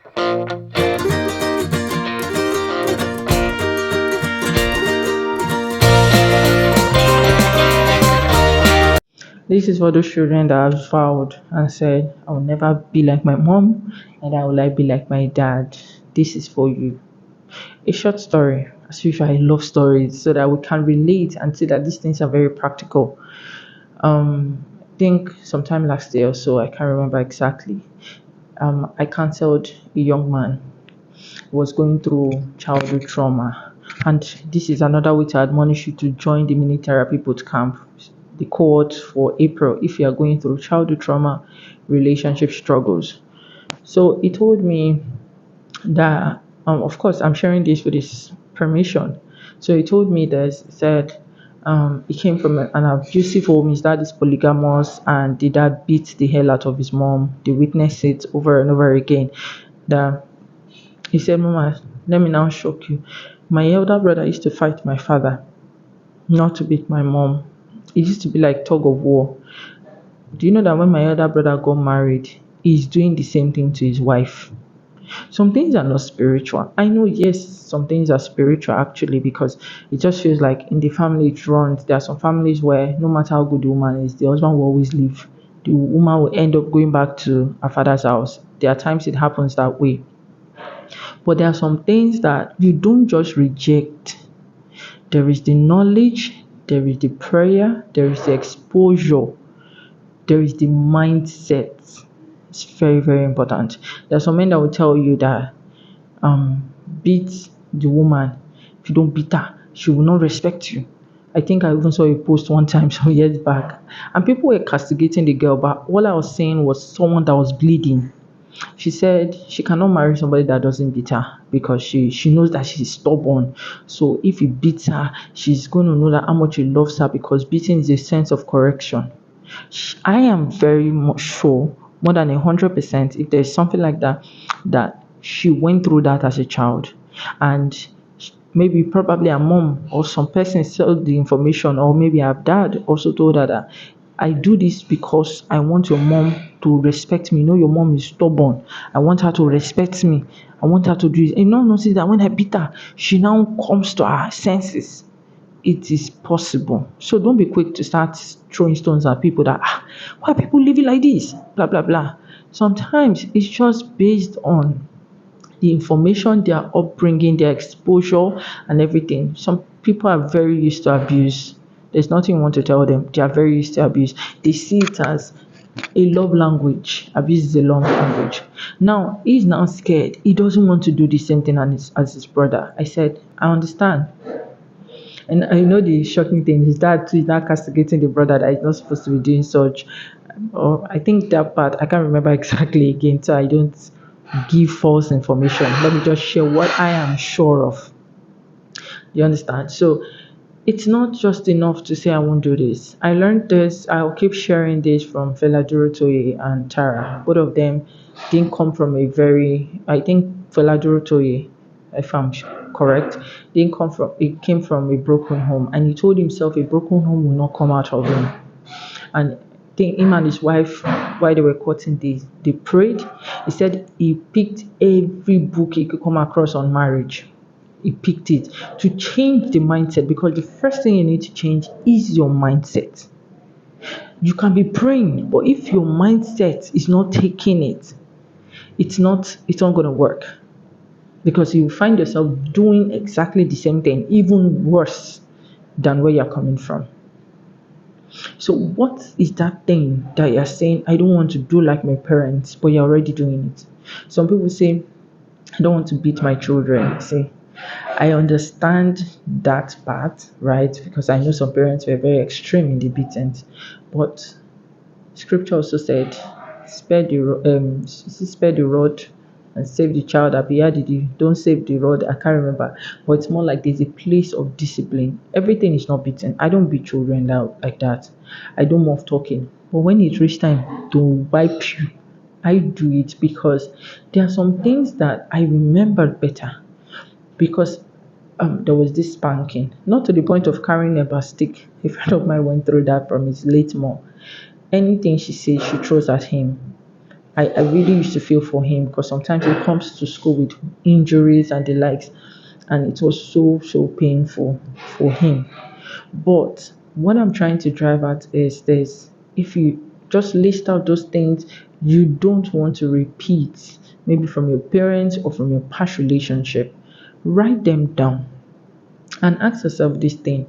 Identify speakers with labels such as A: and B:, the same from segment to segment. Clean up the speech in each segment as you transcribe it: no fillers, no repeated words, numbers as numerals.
A: This is for those children that have vowed and said, I will never be like my mom and I will like be like my dad. This is for you. A short story. As usual, I love stories so that we can relate and see that these things are very practical. I think sometime last year or so, I can't remember exactly. I counseled a young man who was going through childhood trauma. And this is another way to admonish you to join the mini therapy boot camp, the cohort for April, if you are going through childhood trauma, relationship struggles. So he told me that, of course, I'm sharing this with his permission. So he told me this, he said, he came from an abusive home. His dad is polygamous, and the dad beat the hell out of his mom. They witnessed it over and over again. That he said, Mama, let me now shock you. My elder brother used to fight my father, not to beat my mom. It used to be like tug of war. Do you know that when my elder brother got married, he's doing the same thing to his wife? Some things are not spiritual. I know, yes, some things are spiritual actually, because it just feels like in the family it runs. There are some families where no matter how good the woman is, the husband will always leave. The woman will end up going back to her father's house. There are times it happens that way. But there are some things that you don't just reject. There is the knowledge, there is the prayer, there is the exposure, there is the mindset. It's very, very important. There are some men that will tell you that beat the woman. If you don't beat her, she will not respect you. I think I even saw a post one time some years back, and people were castigating the girl, but all I was saying was someone that was bleeding. She said she cannot marry somebody that doesn't beat her because she knows that she's stubborn. So if he beats her, she's going to know that how much he loves her, because beating is a sense of correction. I am very much sure, more than 100%, if there's something like that, that she went through that as a child, and maybe probably her mom or some person sold the information, or maybe her dad also told her that I do this because I want your mom to respect me. You know, your mom is stubborn. I want her to respect me. I want her to do it. And now notice that when I beat her, she now comes to her senses. It is possible. So don't be quick to start throwing stones at people that, why are people living like this? Blah, blah, blah. Sometimes it's just based on the information, their upbringing, their exposure, and everything. Some people are very used to abuse. There's nothing you want to tell them. They are very used to abuse. They see it as a love language. Abuse is a love language. Now, he's now scared. He doesn't want to do the same thing as his brother. I said, I understand. And I know the shocking thing is that too is not castigating the brother that is not supposed to be doing such. Or I think that part I can't remember exactly again, so I don't give false information. Let me just share what I am sure of. You understand? So it's not just enough to say I won't do this. I learned this. I'll keep sharing this from Fela Durotoye and Tara. Both of them didn't come from a very. I think Fela Durotoye, if I'm correct, didn't come from. It came from a broken home, and he told himself a broken home will not come out of him. And I think him and his wife, while they were courting, they prayed. He said he picked every book he could come across on marriage. He picked it to change the mindset, because the first thing you need to change is your mindset. You can be praying, but if your mindset is not taking it, it's not going to work, because you find yourself doing exactly the same thing, even worse than where you're coming from. So what is that thing that you're saying, I don't want to do like my parents, but you're already doing it? Some people say, I don't want to beat my children. Say, I understand that part, right? Because I know some parents were very extreme in the beatings, but scripture also said, spare the rod and save the child. Abia did you don't save the rod? I can't remember, but it's more like there's a place of discipline. Everything is not beaten. I don't beat children now like that. I don't love talking, but when it reach time to wipe you, I do it, because there are some things that I remember better, because there was this spanking, not to the point of carrying a stick. A friend of mine went through that from his late mom. Anything she says, she throws at him. I really used to feel for him because sometimes he comes to school with injuries and the likes, and it was so painful for him. But what I'm trying to drive at is this: if you just list out those things you don't want to repeat, maybe from your parents or from your past relationship, write them down and ask yourself this thing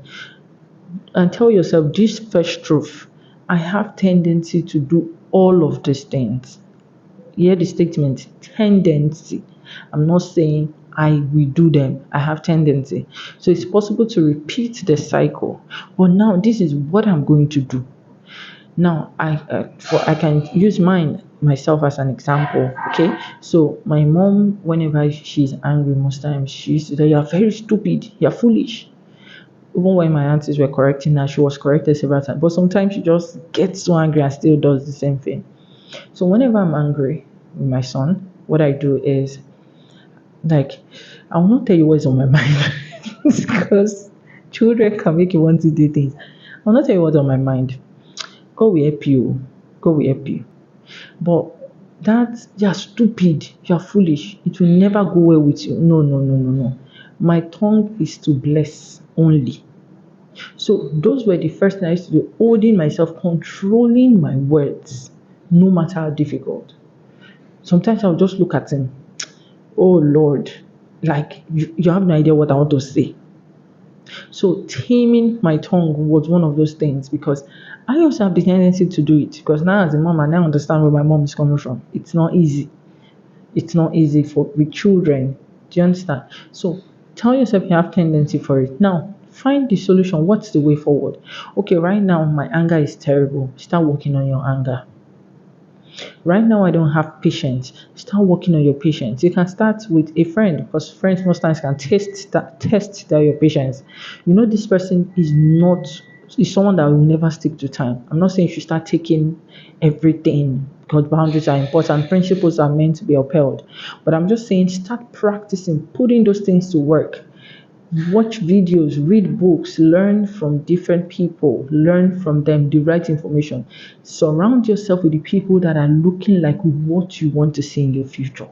A: and tell yourself this first truth: I have tendency to do all of these things. Hear the statement: tendency. I'm not saying I will do them. I have tendency. So it's possible to repeat the cycle. But now this is what I'm going to do. Now I can use mine myself as an example. Okay, so my mom, whenever she's angry, most times she used to say, "You're very stupid. You're foolish." Even when my aunties were correcting her, she was corrected several times. But sometimes she just gets so angry and still does the same thing. So whenever I'm angry with my son, what I do is, like, I will not tell you what's on my mind because children can make you want to do things. I will not tell you what's on my mind. God will help you. God will help you. But that you're stupid, you're foolish, it will never go well with you. No, no, no, no, no. My tongue is to bless only. So those were the first things I used to do, holding myself, controlling my words, no matter how difficult. Sometimes I'll just look at him. Oh Lord, like you have no idea what I want to say. So taming my tongue was one of those things because I also have the tendency to do it because now as a mom I now understand where my mom is coming from. It's not easy. It's not easy for with children. Do you understand? So tell yourself you have tendency for it. Now find the solution. What's the way forward? Okay, right now my anger is terrible. Start working on your anger. Right now, I don't have patience. Start working on your patience. You can start with a friend because friends most times can test that your patience. You know this person is someone that will never stick to time. I'm not saying you should start taking everything because boundaries are important. Principles are meant to be upheld. But I'm just saying start practicing, putting those things to work. Watch videos, read books, learn from different people, learn from them the right information. Surround yourself with the people that are looking like what you want to see in your future.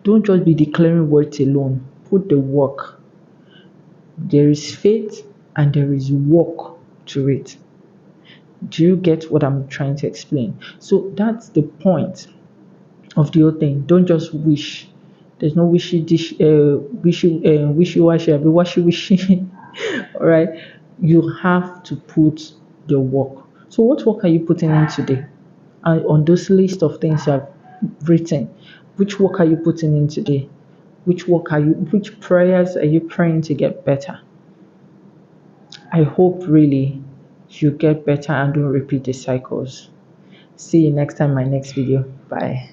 A: Don't just be declaring words alone. Put the work. There is faith and there is work to it. Do you get what I'm trying to explain? So that's the point of the whole thing. Don't just wish. There's no wishy washy, be washy wishy. All right, you have to put the work. So what work are you putting in today? And on those list of things you have written, which work are you putting in today? Which prayers are you praying to get better? I hope really you get better and don't repeat the cycles. See you next time, my next video. Bye.